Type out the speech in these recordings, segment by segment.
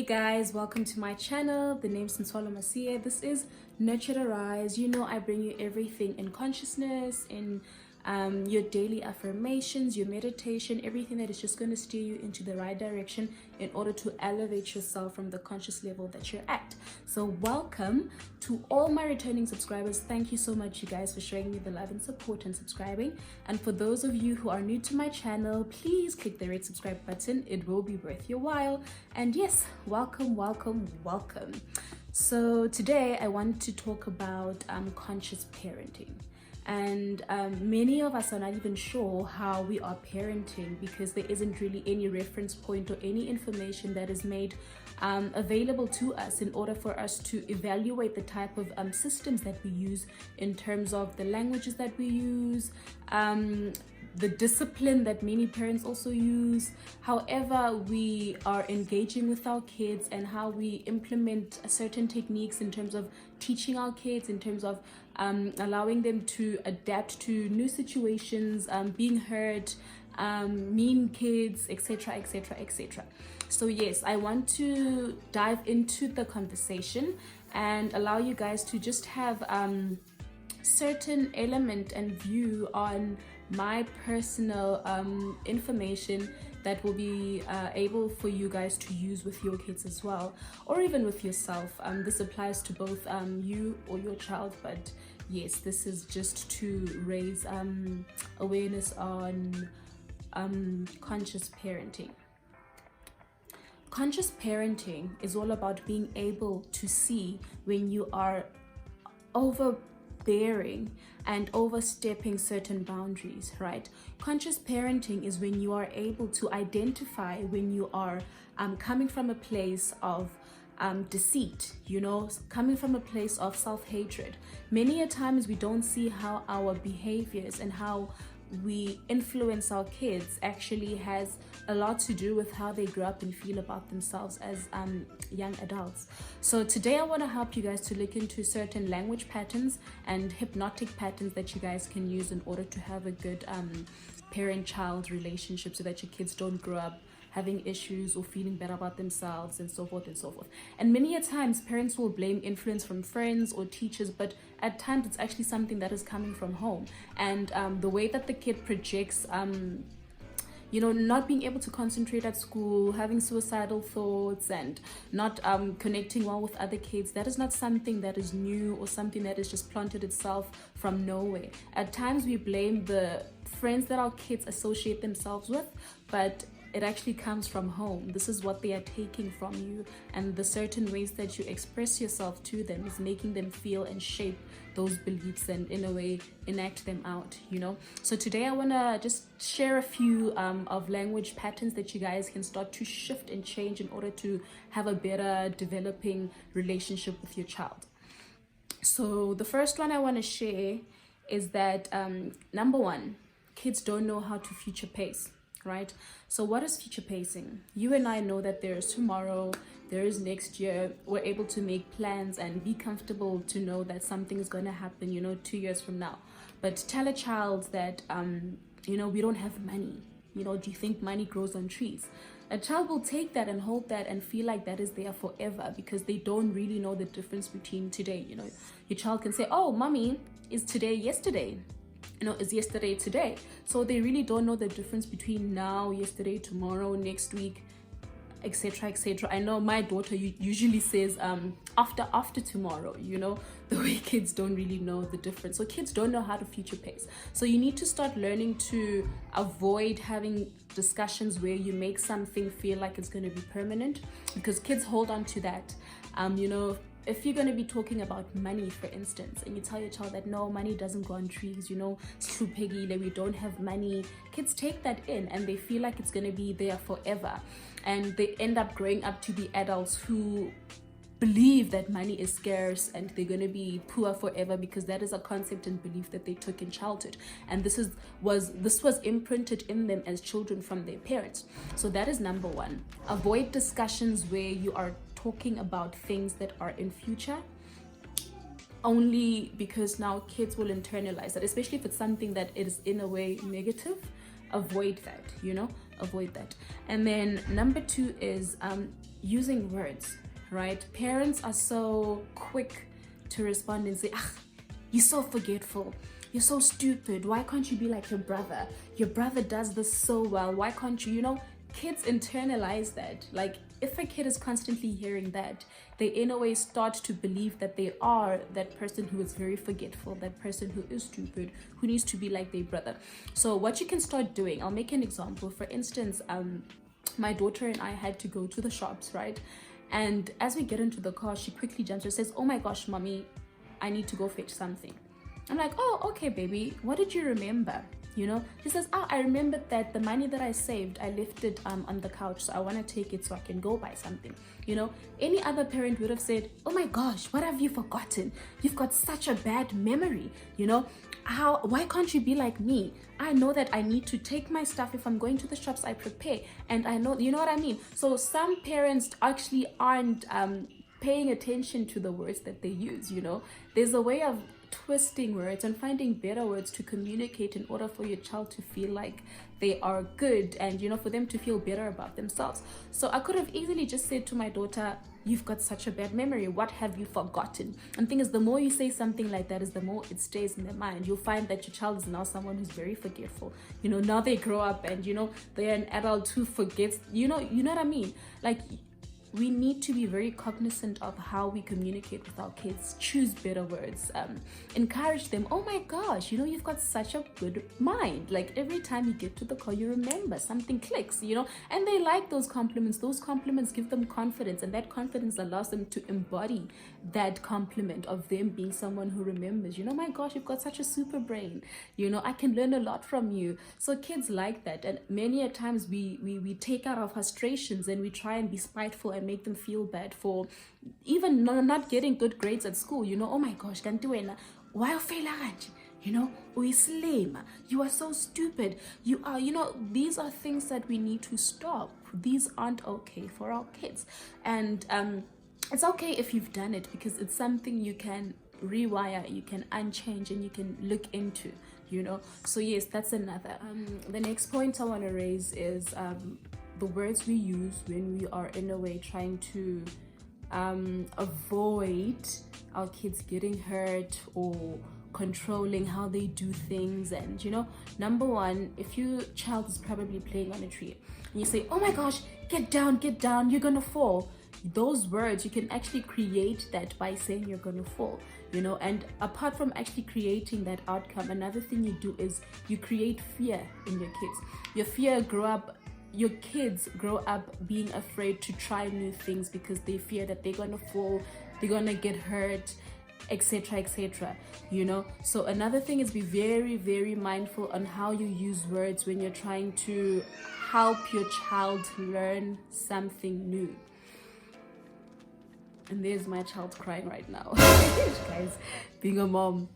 Hey guys, welcome to my channel. The name's Nsolo Masia. This is Nurture to Rise. You know, I bring you everything in consciousness, in your daily affirmations, your meditation, everything that is just going to steer you into the right direction in order to elevate yourself from the conscious level that you're at. So welcome to all my returning subscribers. Thank you so much, you guys, for showing me the love and support and subscribing. And for those of you who are new to my channel, please click the red subscribe button. It will be worth your while. And yes, welcome. So today I want to talk about conscious parenting. And many of us are not even sure how we are parenting because there isn't really any reference point or any information that is made available to us in order for us to evaluate the type of systems that we use in terms of the languages that we use, the discipline that many parents also use, however we are engaging with our kids, and how we implement certain techniques in terms of teaching our kids, in terms of allowing them to adapt to new situations, being heard, mean kids, etc. So yes, I want to dive into the conversation and allow you guys to just have certain element and view on my personal information that will be able for you guys to use with your kids as well, or even with yourself. This applies to both you or your child, but yes, this is just to raise awareness on conscious parenting. Conscious parenting is all about being able to see when you are overbearing and overstepping certain boundaries, right? Conscious parenting is when you are able to identify when you are coming from a place of deceit, you know, coming from a place of self-hatred. Many a times we don't see how our behaviors and how we influence our kids actually has a lot to do with how they grow up and feel about themselves as young adults. So today I want to help you guys to look into certain language patterns and hypnotic patterns that you guys can use in order to have a good parent-child relationship, so that your kids don't grow up having issues or feeling better about themselves, and so forth and so forth. And many a times parents will blame influence from friends or teachers, but at times it's actually something that is coming from home. And the way that the kid projects you know, not being able to concentrate at school, having suicidal thoughts, and not connecting well with other kids, that is not something that is new or something that is just planted itself from nowhere. At times we blame the friends that our kids associate themselves with, but it actually comes from home. This is what they are taking from you, and the certain ways that you express yourself to them is making them feel and shape those beliefs and in a way enact them out, you know. So today I want to just share a few of language patterns that you guys can start to shift and change in order to have a better developing relationship with your child. So the first one I want to share is that number one, kids don't know how to future pace, right? So what is future pacing? You and I know that there is tomorrow, there is next year. We're able to make plans and be comfortable to know that something is going to happen, you know, 2 years from now. But tell a child that you know, we don't have money, you know, do you think money grows on trees? A child will take that and hold that and feel like that is there forever, because they don't really know the difference between today. You know, your child can say, oh, mommy, is today yesterday? You know, is yesterday today? So they really don't know the difference between now, yesterday, tomorrow, next week, etc. I know my daughter usually says after tomorrow, you know, the way kids don't really know the difference. So kids don't know how to future pace. So you need to start learning to avoid having discussions where you make something feel like it's going to be permanent, because kids hold on to that. You know, if you're going to be talking about money, for instance, and you tell your child that no, money doesn't grow on trees, you know, it's true, Peggy, that we don't have money, kids take that in and they feel like it's going to be there forever, and they end up growing up to be adults who believe that money is scarce and they're going to be poor forever, because that is a concept and belief that they took in childhood, and this was imprinted in them as children from their parents. So that is number one. Avoid discussions where you are talking about things that are in future, only because now kids will internalize that, especially if it's something that is in a way negative. Avoid that, you know, avoid that. And then number two is using words, right? Parents are so quick to respond and say, ah, you're so forgetful, you're so stupid, why can't you be like your brother? Your brother does this so well, why can't you? You know, kids internalize that. Like, if a kid is constantly hearing that, they in a way start to believe that they are that person who is very forgetful, that person who is stupid, who needs to be like their brother. So what you can start doing, I'll make an example. For instance, my daughter and I had to go to the shops, right? And as we get into the car, she quickly jumps and says, oh my gosh, mommy, I need to go fetch something. I'm like, oh, okay, baby, what did you remember? You know, she says, oh, I remembered that the money that I saved, I left it on the couch, so I want to take it so I can go buy something. You know, any other parent would have said, oh my gosh, what have you forgotten? You've got such a bad memory. You know, why can't you be like me? I know that I need to take my stuff. If I'm going to the shops, I prepare, and I know, you know what I mean? So some parents actually aren't paying attention to the words that they use. You know, there's a way of twisting words and finding better words to communicate in order for your child to feel like they are good, and, you know, for them to feel better about themselves. So I could have easily just said to my daughter, you've got such a bad memory, what have you forgotten? And the thing is, the more you say something like that, is the more it stays in their mind. You'll find that your child is now someone who's very forgetful. You know, now they grow up and, you know, they're an adult who forgets, you know what I mean? Like, we need to be very cognizant of how we communicate with our kids. Choose better words, encourage them. Oh my gosh, you know, you've got such a good mind. Like, every time you get to the car, you remember, something clicks, you know, and they like those compliments. Those compliments give them confidence, and that confidence allows them to embody that compliment of them being someone who remembers. You know, my gosh, you've got such a super brain, you know, I can learn a lot from you. So kids like that, and many a times we take out our frustrations and we try and be spiteful and make them feel bad for even not getting good grades at school. You know, oh my gosh, can't do it. Why fail? You know, we slim, you are so stupid, you are, you know, these are things that we need to stop. These aren't okay for our kids. And it's okay if you've done it, because it's something you can rewire, you can unchange, and you can look into, you know. So yes, that's another. The next point I want to raise is the words we use when we are in a way trying to avoid our kids getting hurt or controlling how they do things. And, you know, number one, if your child is probably playing on a tree and you say, oh my gosh, get down, you're gonna fall. Those words, you can actually create that by saying you're gonna fall, you know. And apart from actually creating that outcome, another thing you do is you create fear in your kids. Your kids grow up being afraid to try new things because they fear that they're gonna fall, they're gonna get hurt, etc., you know. So another thing is, be very, very mindful on how you use words when you're trying to help your child learn something new. And there's my child crying right now. Guys, being a mom.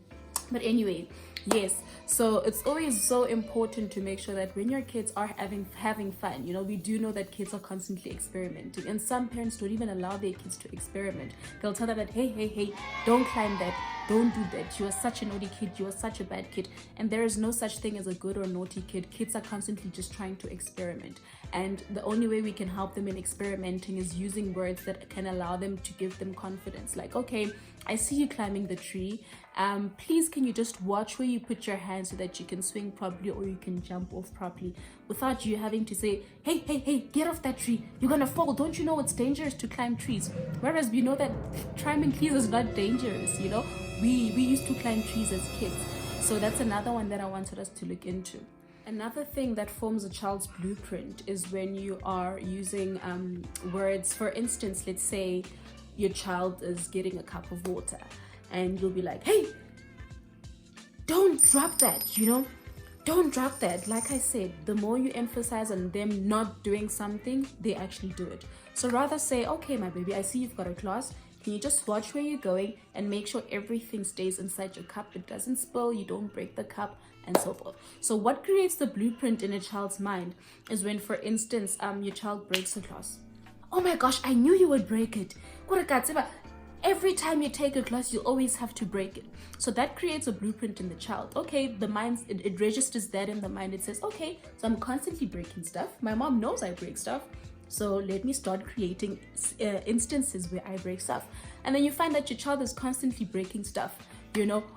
But anyway, yes, so it's always so important to make sure that when your kids are having fun, you know, we do know that kids are constantly experimenting, and some parents don't even allow their kids to experiment. They'll tell them that, hey, don't climb that, don't do that, you are such a naughty kid, you are such a bad kid. And there is no such thing as a good or naughty kid. Kids are constantly just trying to experiment, and the only way we can help them in experimenting is using words that can allow them to give them confidence. Like, okay, I see you climbing the tree, please can you just watch where you put your hands so that you can swing properly, or you can jump off properly, without you having to say, hey, get off that tree, you're gonna fall, don't you know it's dangerous to climb trees? Whereas we know that climbing trees is not dangerous, you know. We used to climb trees as kids. So that's another one that I wanted us to look into. Another thing that forms a child's blueprint is when you are using words. For instance, let's say your child is getting a cup of water, and you'll be like, hey, don't drop that, you know, don't drop that. Like I said, the more you emphasize on them not doing something, they actually do it. So rather say, okay, my baby, I see you've got a glass, can you just watch where you're going and make sure everything stays inside your cup, it doesn't spill, you don't break the cup, and so forth. So what creates the blueprint in a child's mind is when, for instance, your child breaks a glass. Oh my gosh, I knew you would break it. Every time you take a glass, you always have to break it. So that creates a blueprint in the child. Okay, the mind, it registers that in the mind. It says, okay, so I'm constantly breaking stuff. My mom knows I break stuff. So let me start creating instances where I break stuff. And then you find that your child is constantly breaking stuff,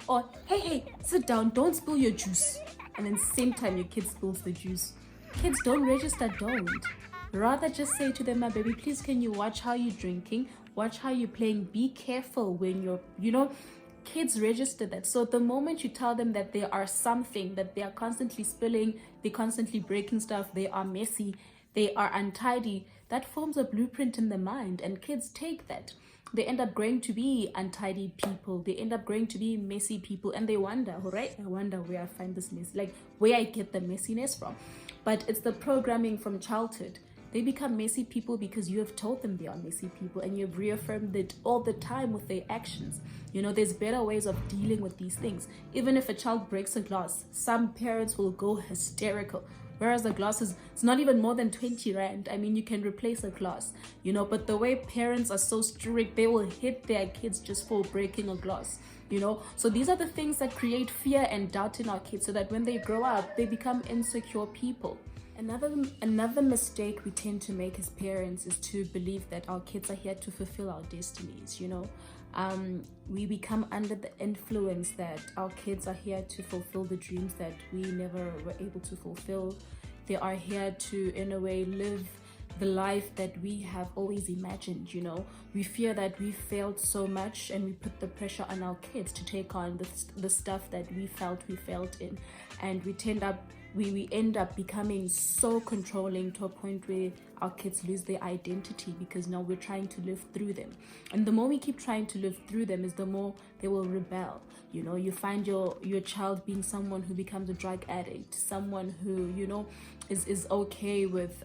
or hey, sit down, don't spill your juice. And then same time your kid spills the juice. Kids don't register, don't. Rather just say to them, my baby, please can you watch how you're drinking, watch how you're playing, be careful when you're, kids register that. So the moment you tell them that they are something, that they are constantly spilling, they're constantly breaking stuff, they are messy, they are untidy, that forms a blueprint in the mind, and kids take that. They end up growing to be untidy people, they end up growing to be messy people, and they wonder, all right, I wonder where I find this mess, like where I get the messiness from. But it's the programming from childhood. They become messy people because you have told them they are messy people, and you've reaffirmed it all the time with their actions. There's better ways of dealing with these things. Even if a child breaks a glass, some parents will go hysterical. Whereas the glass it's not even more than 20 rand. I mean, you can replace a glass, but the way parents are so strict, they will hit their kids just for breaking a glass. So these are the things that create fear and doubt in our kids, so that when they grow up, they become insecure people. Another mistake we tend to make as parents is to believe that our kids are here to fulfill our destinies. We become under the influence that our kids are here to fulfill the dreams that we never were able to fulfill. They are here to, in a way, live the life that we have always imagined. We fear that we failed so much, and we put the pressure on our kids to take on the stuff that we felt we failed in, and we end up becoming so controlling to a point where our kids lose their identity, because now we're trying to live through them. And the more we keep trying to live through them, is the more they will rebel. You find your child being someone who becomes a drug addict, someone who is okay with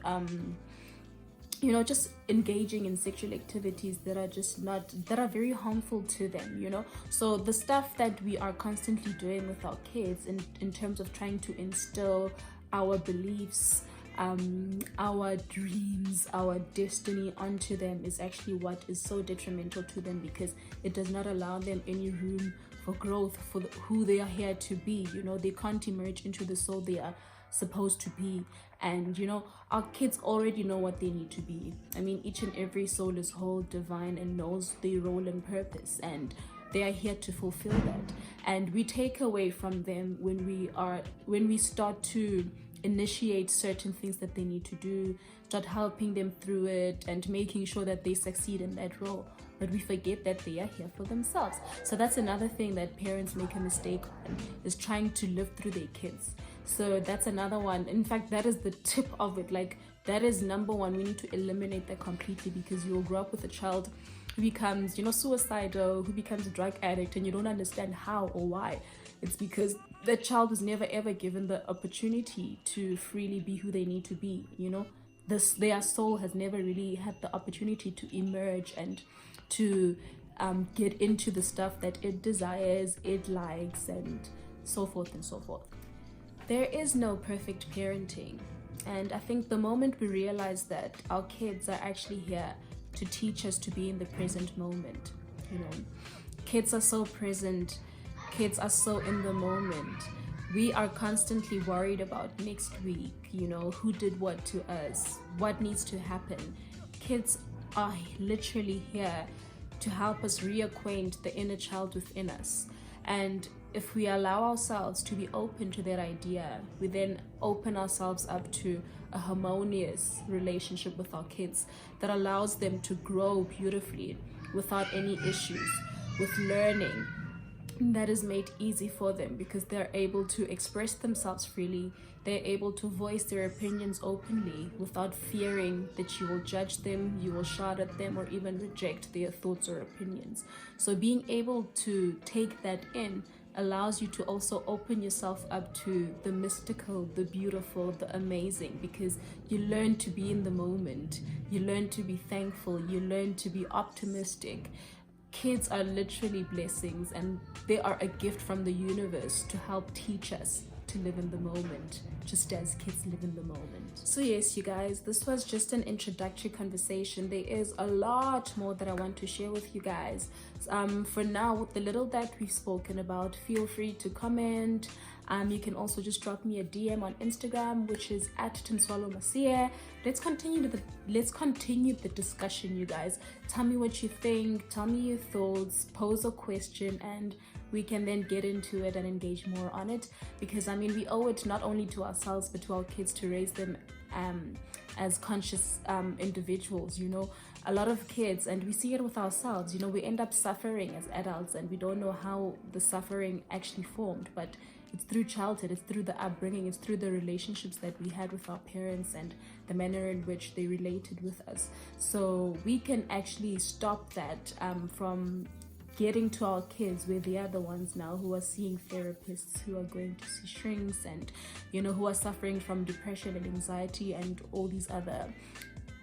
just engaging in sexual activities that are very harmful to them. So the stuff that we are constantly doing with our kids in terms of trying to instill our beliefs, our dreams, our destiny onto them, is actually what is so detrimental to them, because it does not allow them any room for growth, for who they are here to be. They can't emerge into the soul they are supposed to be. And our kids already know what they need to be. I mean, each and every soul is whole, divine, and knows their role and purpose, and they are here to fulfill that. And we take away from them when we start to initiate certain things that they need to do, start helping them through it and making sure that they succeed in that role. But we forget that they are here for themselves. So that's another thing that parents make a mistake on, is trying to live through their kids. So that's another one. In fact, that is the tip of it. Like, that is number one. We need to eliminate that completely, because you'll grow up with a child who becomes, suicidal, who becomes a drug addict, and you don't understand how or why. It's because the child was never ever given the opportunity to freely be who they need to be. Their soul has never really had the opportunity to emerge and to get into the stuff that it desires, it likes, and so forth and so forth. There is no perfect parenting, and I think the moment we realize that our kids are actually here to teach us to be in the present moment, kids are so present, kids are so in the moment. We are constantly worried about next week, who did what to us, what needs to happen. Kids are literally here to help us reacquaint the inner child within us. And if we allow ourselves to be open to that idea, we then open ourselves up to a harmonious relationship with our kids that allows them to grow beautifully without any issues, with learning that is made easy for them, because they're able to express themselves freely. They're able to voice their opinions openly without fearing that you will judge them, you will shout at them, or even reject their thoughts or opinions. So being able to take that in allows you to also open yourself up to the mystical, the beautiful, the amazing, because you learn to be in the moment, you learn to be thankful, you learn to be optimistic. Kids are literally blessings, and they are a gift from the universe to help teach us to live in the moment, just as kids live in the moment. So yes, you guys, this was just an introductory conversation. There is a lot more that I want to share with you guys. For now, with the little that we've spoken about, feel free to comment, You can also just drop me a DM on Instagram, which is at @tinswalomasia. Let's continue the discussion, you guys. Tell me what you think, tell me your thoughts, pose a question, and we can then get into it and engage more on it, because I mean, we owe it not only to ourselves but to our kids to raise them as conscious individuals. You know, a lot of kids, and we see it with ourselves, you know, we end up suffering as adults and we don't know how the suffering actually formed, but it's through childhood, it's through the upbringing, it's through the relationships that we had with our parents and the manner in which they related with us. So we can actually stop that from getting to our kids, where they are the ones now who are seeing therapists, who are going to see shrinks, and you know, who are suffering from depression and anxiety and all these other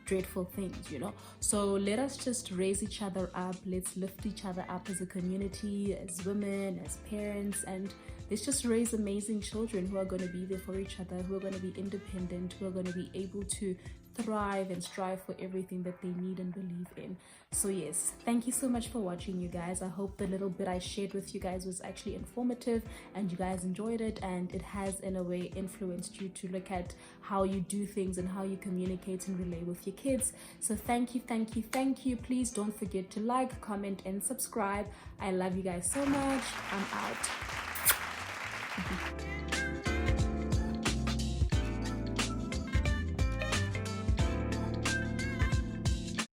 dreadful things, you know. So let us just raise each other up, let's lift each other up as a community, as women, as parents, and let's just raise amazing children who are going to be there for each other, who are going to be independent, who are going to be able to thrive and strive for everything that they need and believe in. So yes, thank you so much for watching, you guys. I hope the little bit I shared with you guys was actually informative and you guys enjoyed it, and it has in a way influenced you to look at how you do things and how you communicate and relate with your kids. So thank you. Please don't forget to like, comment, and subscribe. I love you guys so much. I'm out.